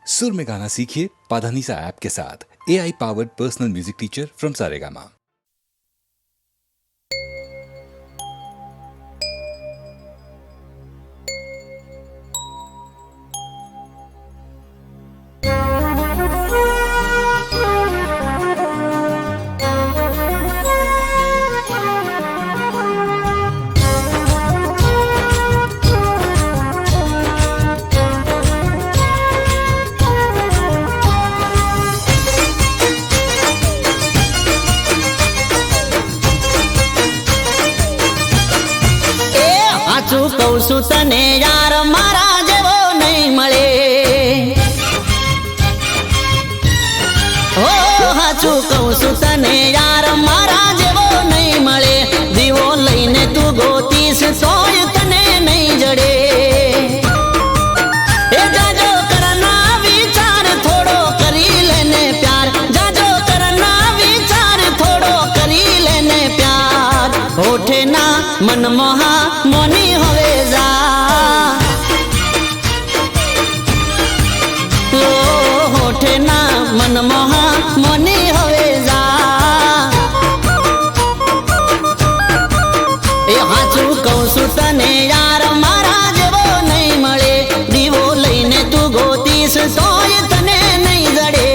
सुर में गाना सीखिए पाधानीसा ऐप के साथ। AI powered personal music teacher from Saregama. સાચું કહું છું તને યાર મારા જેવો નહીં મળે હો સાચું કહું છું તને યાર મારા જેવો નહીં મળે દીવો લઈને તું ગોતીશ તોય તને નહીં જડે એ જાજો કરના વિચાર થોડો કરી લેને પ્યાર જાજો કરના વિચાર થોડો કરી લેને પ્યાર હોઠે ના મનમોહા મોની હવે જા ઓ હોઠે ના મનમોહા મોની હવે જા એ હાચું કહું છું તને યાર મારા જેવો નહીં મળે દીવો લઈને તું ગોતીશ તોય તને નહીં જડે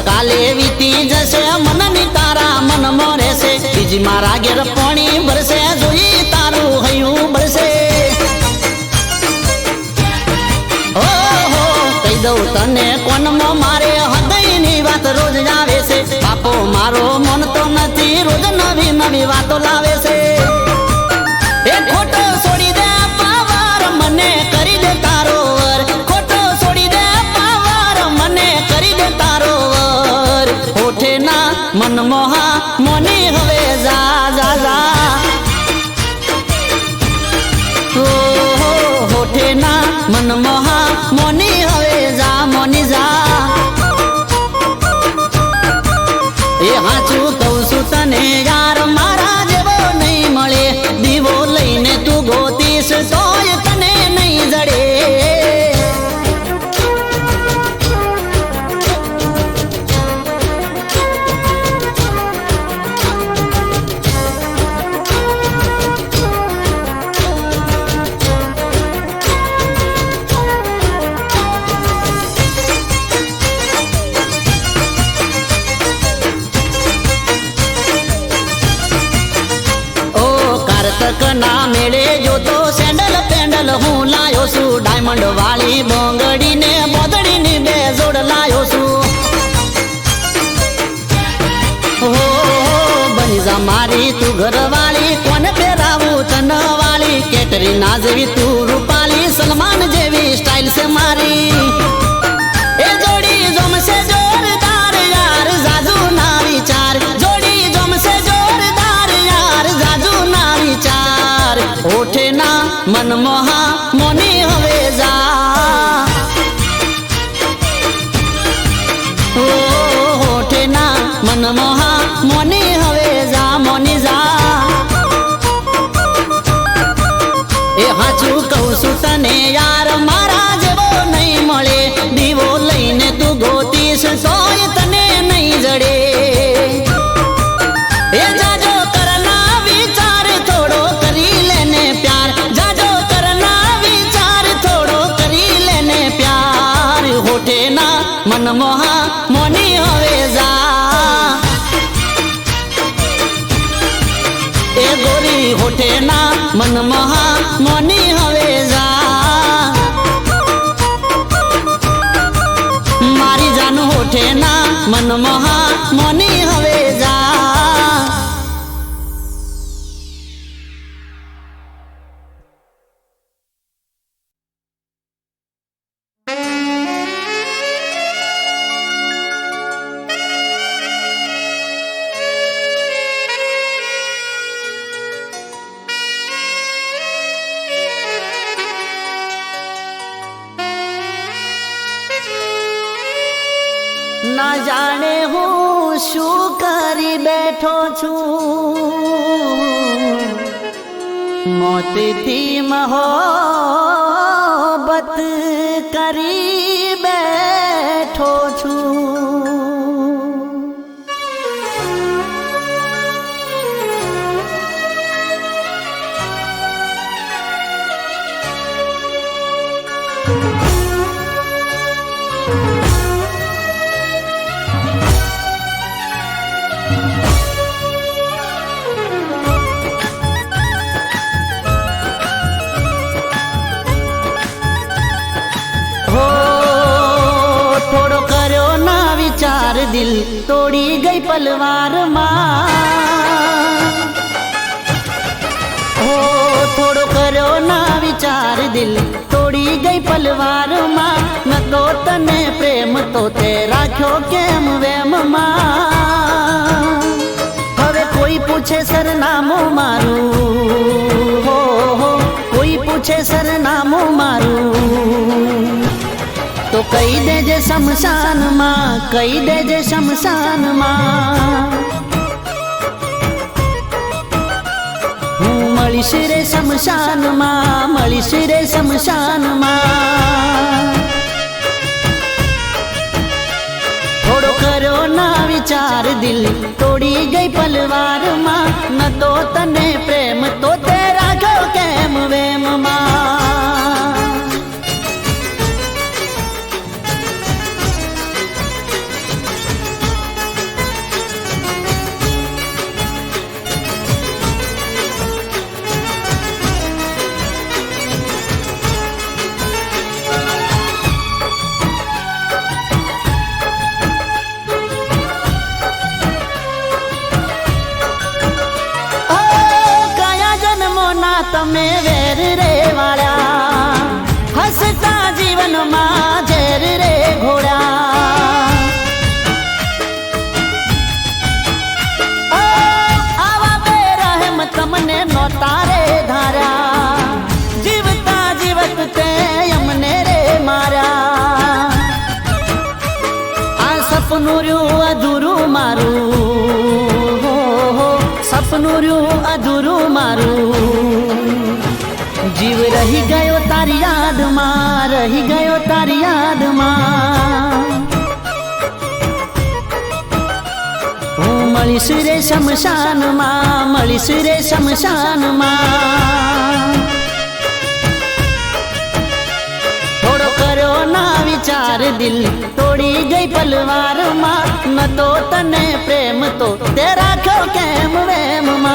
કાલે વીતી જશે મનની તારા મનમાં રહેશે બીજી મારા ઘેર પાણી ભરશે જોઈ તારું હૈયું ભરશે ઓહો કહી દઉં તને કોનમાં મારે હૃદયની વાત રોજ આવે છે બાપો મારો મન તો નથી રોજ નવી નવી વાતો લાવે છે એ ખોટો છોડી દે પાવાર મને કરી દે તારો વર ખોટો છોડી દે પાવાર મને કરી દે તારો હોઠે ના મનમોહા મોની હવે જા જા જા ઓ હોઠે ના મનમોહા મોની હવે જા મોની જા એ હાચું કહું છું તને યાર મારા જેવો નહીં મળે દીવો લઈને તું ગોતીશ તોય તને નહીં જડે ના મેળે જોતો સેન્ડલ પેન્ડલ હું લાયો છું ડાયમંડ વાળી બોંગડી ને બોદડી ની બે જોડ લાયો છું હો બની જા મારી તું ઘરવાળી કોને પહેરાવું તન વાળી કેટરીના જેવી તું રૂપાલી સલમાન જેવી સ્ટાઇલ છે મારી એ જોડી જમશે જોરદાર યાર જાજુ ના વિચાર જોડી જમશે જોરદાર યાર જાજુ ના વિચાર હોઠે ના મનમોહા મોની હવે જા ઓ હોઠે ના મનમોહા મોની હવે જા મોની જા એ હાચું કહું છું તને યાર મારા જેવો નહીં મળે દીવો લઈને તું ગોતીશ તોય તને નહીં જડે એ જાજો કરના વિચાર થોડો કરી લેને પ્યાર જાજો કરના વિચાર થોડો કરી લેને પ્યાર હોઠે ના મનમોહા મોની હવે જા એ ગોરી હોઠે ના મનમોહા મોની હવે જા મારી જાન હોઠે ના ના જાણે હું શું કરી બેઠો છું, મોતથી મોહબ્બત કરી બેઠો છું. દિલ તોડી ગઈ પલવારમાં, હો થોડો કર્યો ના વિચાર દિલ તોડી ગઈ પલવારમાં. ન તો તને પ્રેમ તો તે રાખ્યો કેમ વેમમાં. હવે કોઈ પૂછે સરનામું મારું, હો કોઈ પૂછે સરનામું મારું, તો કહી દેજે શમશાનમાં, કહી દેજે શમશાનમાં. હું મળીશ રે શમશાનમાં, મળીશ રે શમશાનમાં. થોડો કર્યો ના વિચાર દિલ તોડી ગઈ પલવારમાં. ન તો તને પ્રેમ તો તે રાખ્યો કેમ વેમમાં. તમે વેર રે વાળા, હસતા જીવનમાં ઝેર રે ઘોડા. આવા બેરહેમ તમને નોતા રે ધાર્યા, જીવતા જીવત તે અમને રે માર્યા. આ સપનું રહ્યું અધૂરું મારું, સપનું રહ્યું અધૂરું મારું. જીવ રહી ગયો તારી યાદમાં, રહી ગયો તારી યાદમાં. હું મળીશ રે શમશાનમાં, મળીશ રે શમશાનમાં. થોડો કર્યો ના વિચાર દિલ તોડી ગઈ પલવારમાં. ન તો તને પ્રેમ તો તે રાખ્યો કેમ વેમમાં.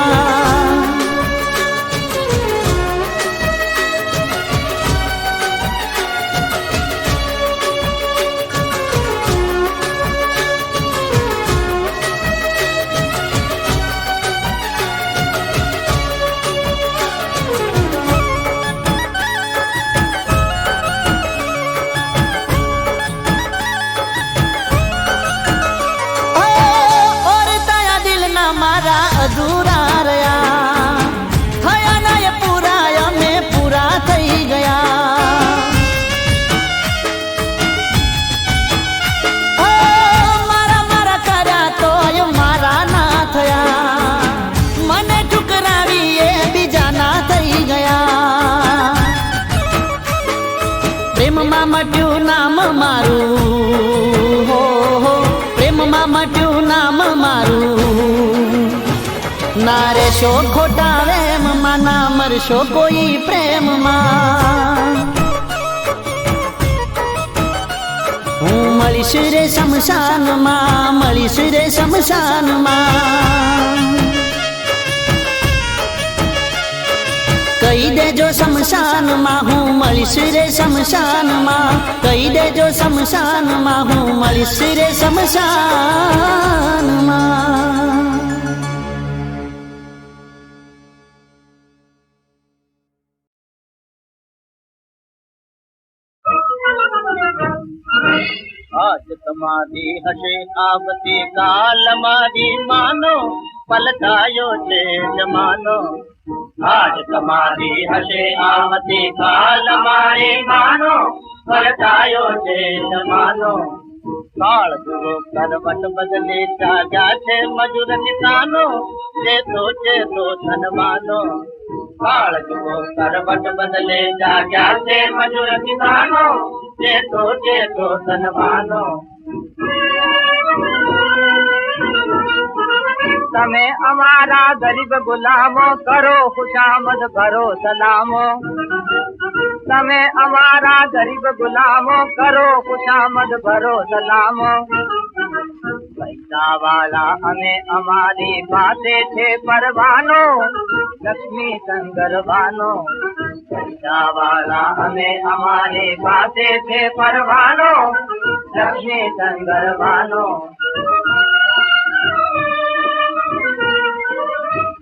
અધૂરા રહ્યા થયા ના એ પૂરા, અમે પૂરા થઈ ગયા. મારા મારા કર્યા તો મારા ના થયા, મને ઠુકરાવી એ બીજા ના થઈ ગયા. પ્રેમમાં મટ્યું નામ મારું, હો પ્રેમમાં મટ્યું નામ મારું. ના રેશો ખોટા વેમમાં, ના મરશો કોઈ પ્રેમમાં. હું મળીશ રે શમશાનમાં, મળીશ રે શમશાનમાં. કહી દેજો શમશાનમાં, હું મળીશ રે શમશાનમાં. કહી દેજો શમશાનમાં, હું મળીશ રે શમશાનમાં. આજ તમારી હશે આવતી કાલ મારી માનો, પલટાયો છે જમાનો. આજ તમારી હશે આવતી કાલ મારી માનો, પલટાયો છે જમાનો. કાળ જુઓ કરવટ બદલે જાગ્યા છે મજૂર કિસાનો, ચેતો ચેતો ધનવાનો. કાળ જુઓ કરવટ બદલે જાગ્યા છે મજૂર કિસાનો, ચેતો ચેતો ધનવાનો. તમે અમારા ગરીબ ગુલામો કરો ખુશામદ ભરો સલામો. તમે અમારા ગરીબ ગુલામો કરો ખુશામદ ભરો સલામો. પૈસા વાળા અમે અમારી પાસે છે પરવાનો, લક્ષ્મી સંગરવાનો. પૈસા વાળા અમે અમારી પાસે છે પરવાનો, લક્ષ્મી સંગરવાનો.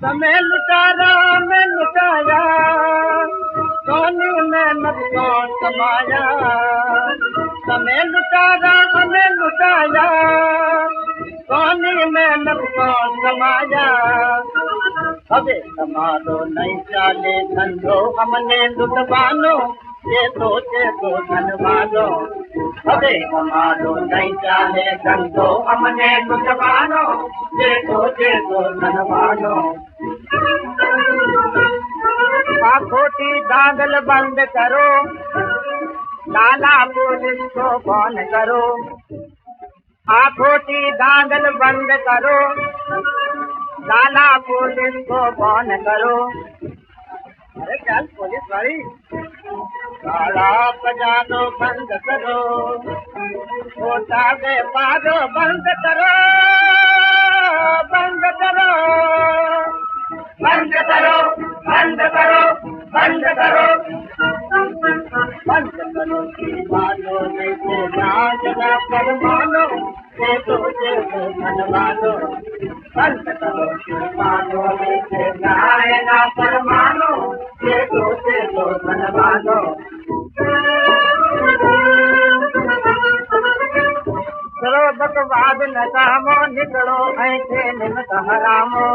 તમે લुटारा અમે લुटाયા, સોની મહેનત કોણ કમાયા. તમે લुटारा અમે લुटाયા, સોની મહેનત કોણ કમાયા. હવે તમારો નહીં ચાલે ધંધો અમને લૂંટવાનો, ચેતો ચેતો ધનવાનો. હવે તમારો નહીં ચાલે ધંધો અમને લૂંટવાનો, ચેતો ચેતો ધનવાનો. આ ખોટી દાંગલ બંધ કરો, લાલા પોલીસ को फोन करो. आ खोटी दांगल बंद करो, लाला पुलिस को फोन करो. अरे चल पुलिस वाली, गाड़ा बजानो बंद करो, छोटा व्यापारो बंद करो, बंद करो, बंद करो, बंद करो, बंद करो. बंद करो मानो जैसे राजना परमानो, चेतो चेतो धनवानो. बंद करो मानो जैसे राजना परमानो, चेतो चेतो धनवानो. चलो बकवाद न कामो, निकलो ऐसे निमत हरामो.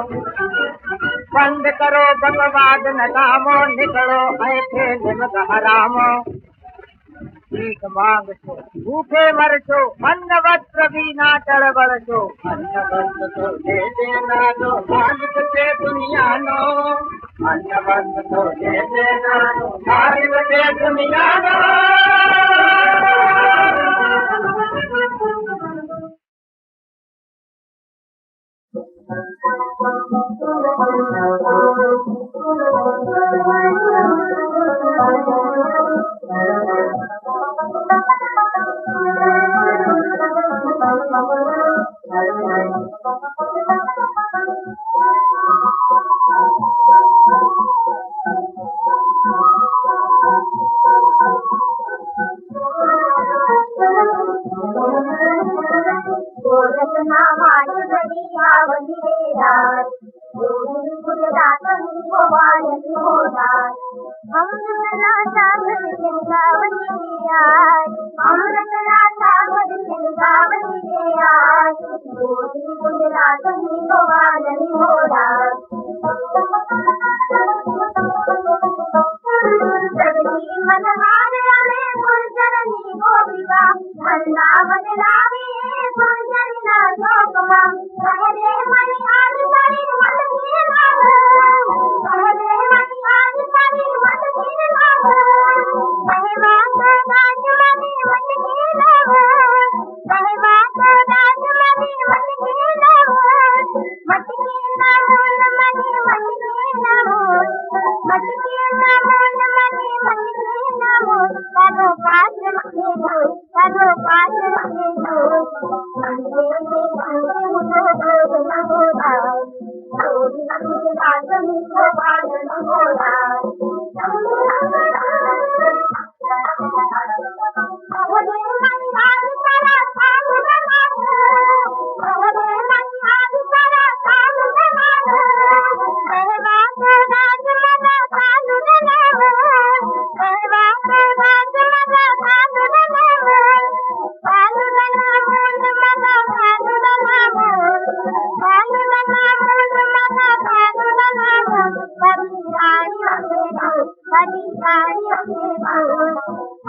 बंद करो बकवाद न कामो, निकलो ऐसे निमत हरामो. भीख मांग छो भूखे मर छो, अन्न वस्त्र बिना चढ़बड़ छो. अन्न वस्त्र तो दे देना दो मालिक से दुनिया नो, अन्न वस्त्र तो दे देना दो मालिक से दुनिया नो.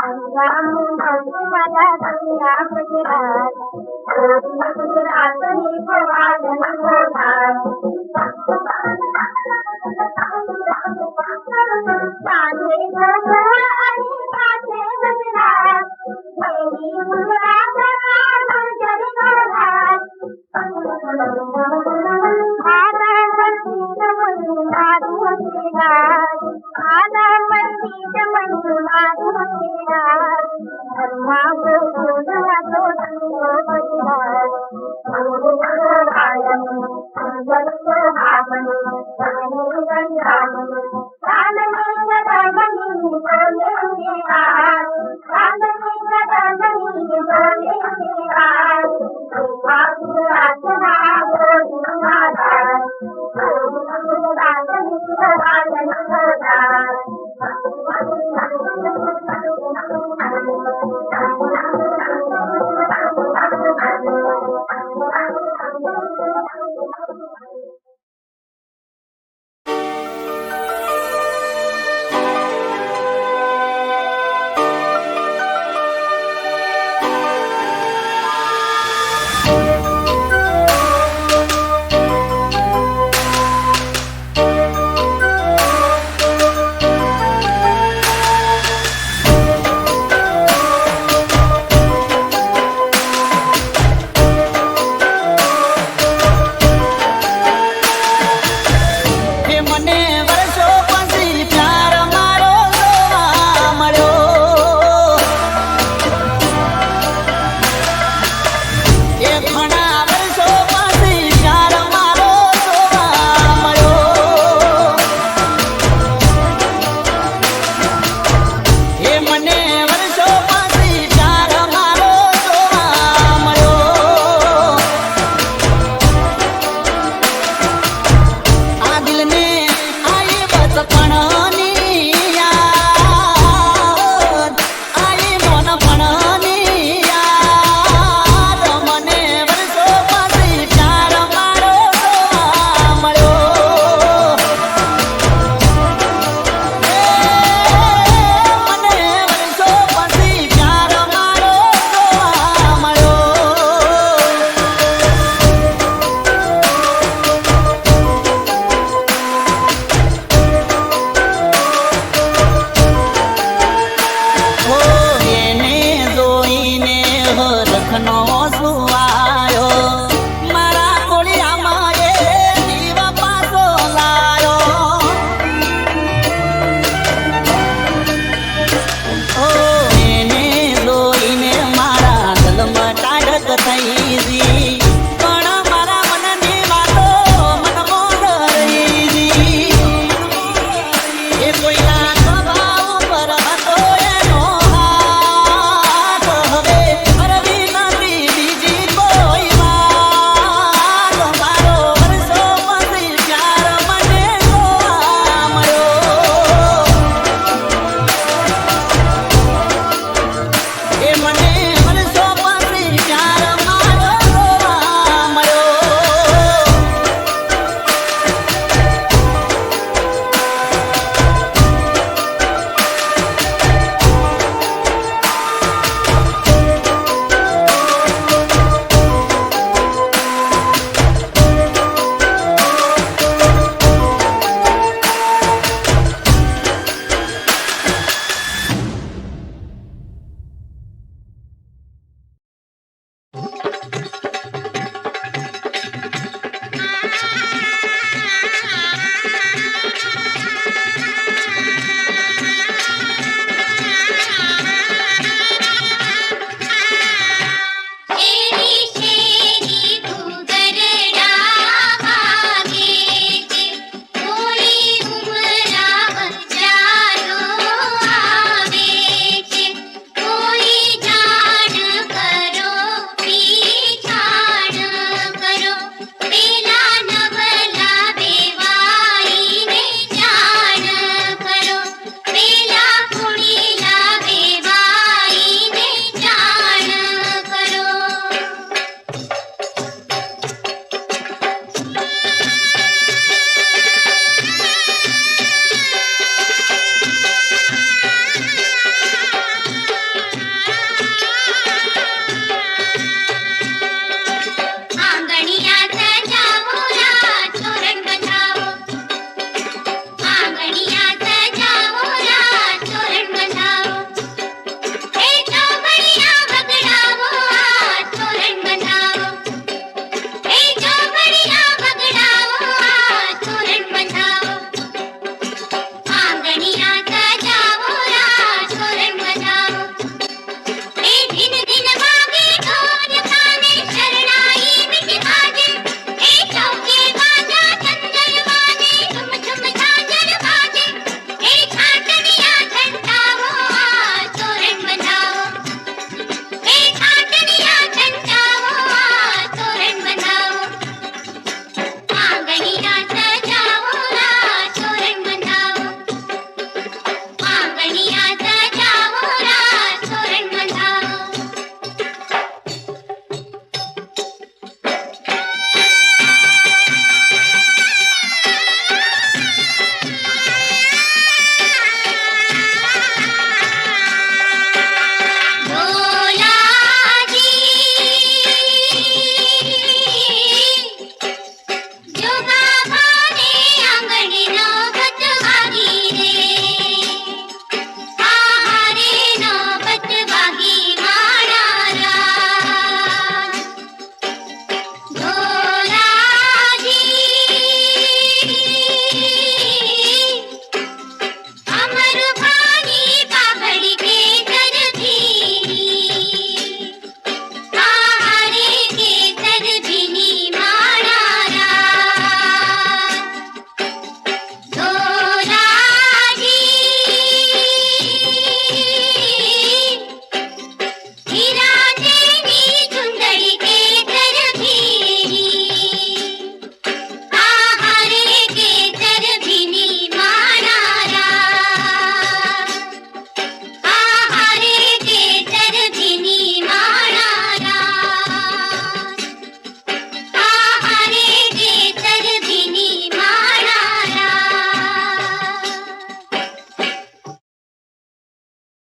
Angga Thank you.